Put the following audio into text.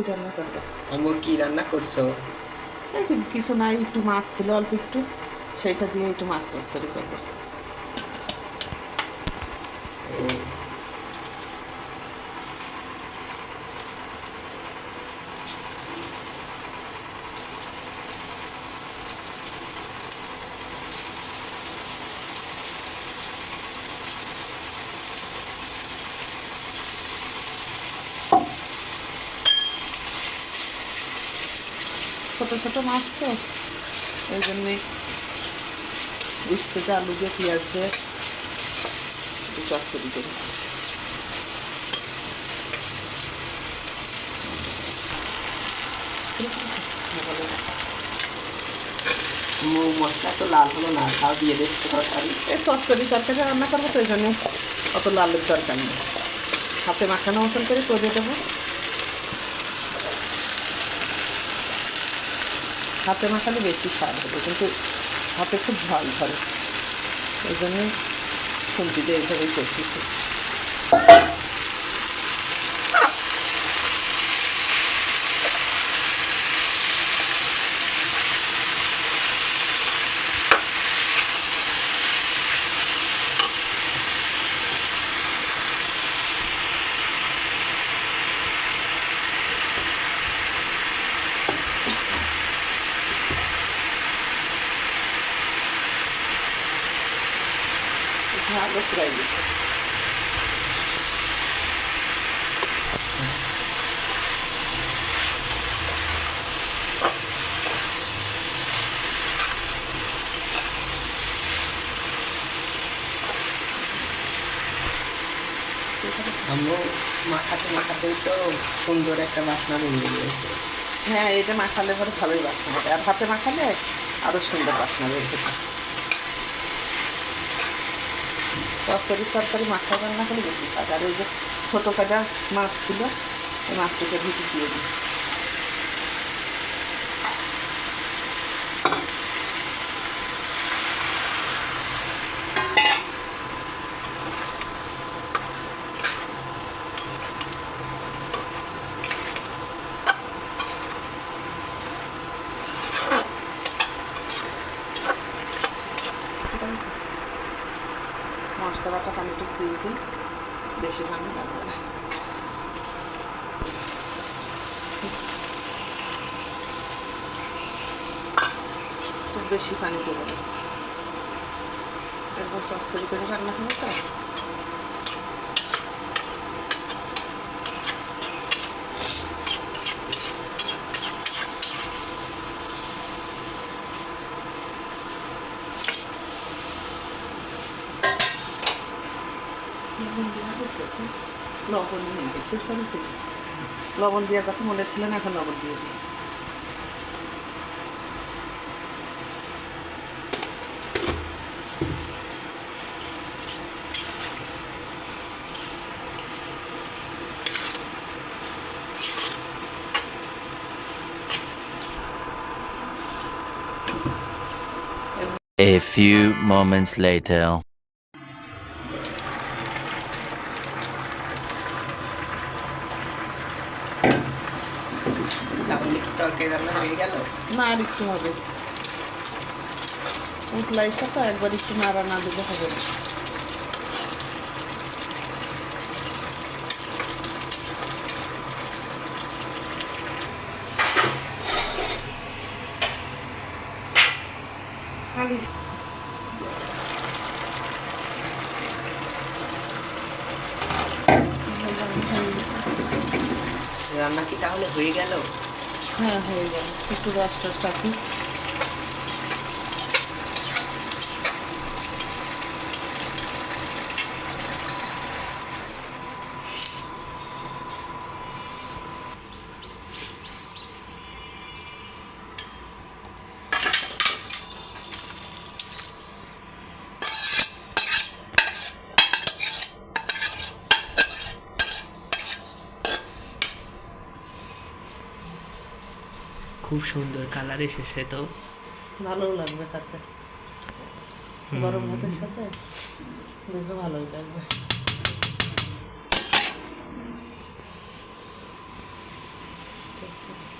কি রান্না করবো? আম্মু কি রান্না করছো? কিছু নাই, একটু মাছ ছিল অল্প একটু, সেইটা দিয়ে একটু মাছ চচ্চড়ি করবো। ছোটো ছোটো মাছ তো, এই জন্যে উঠতে আলু দিয়ে পেঁয়াজ দিয়ে একটু চচ্চড়ি করি। মশলা তো লাল হলো না, তাও দিয়ে দেখতে তরকারি। এই চচ্চড়ি তরকারি রান্না করবো তো, এই জন্য অত লালের দরকার নেই, হাতে মাখানো মতন করে দেবো। হাতে মাখালে বেশি স্বাদ হবে, কিন্তু হাতে খুব ঝাল ধরে, এই জন্যই খুন্তিতে এইভাবেই করতেছি। ঝালও ফ্রাই দিচ্ছে। আম্মু মাখাতে মাখাতেই তো সুন্দর একটা বাসনা বেরিয়ে গিয়েছে। হ্যাঁ, এটা মাখালে পরে ভালোই বাসনা হবে, আর হাতে মাখালে আরও সুন্দর বাসনা বের হবে। চচ্চড়ির তরকারি মাখা রান্না করে বেশি স্বাদ। আর ওই যে ছোটো কাটা মাছ ছিল, ওই মাছটাকে ভিতরে দিয়ে দিই। মশলা বাটা পানিটুকু দিয়ে দিই, বেশি পানি লাগবে না। খুব বেশি পানি দেবো না, একবার চচ্চড়ি করে রান্না করবো তো। লবণ দেওয়া হয়েছে, লবণ নিয়ে শেষ করেছিস? লবণ দেওয়ার কথা মনে ছিল না, এখন লবণ দিয়ে দিই। A few moments later. তাহলে কি তরকারি রান্না হয়ে গেল? না, আর একটু হবে, উতলাইছে তো, একবার একটু নাড়া না দিলে হবে না। রান্না কি তাহলে হয়ে গেল? হ্যাঁ, হয়ে গেল, একটু রস টস রাখি। খুব সুন্দর কালার এসেছে তো, ভালো লাগবে খেতে, গরম ভাতের সাথে দেখে ভালোই লাগবে। টেস্টি।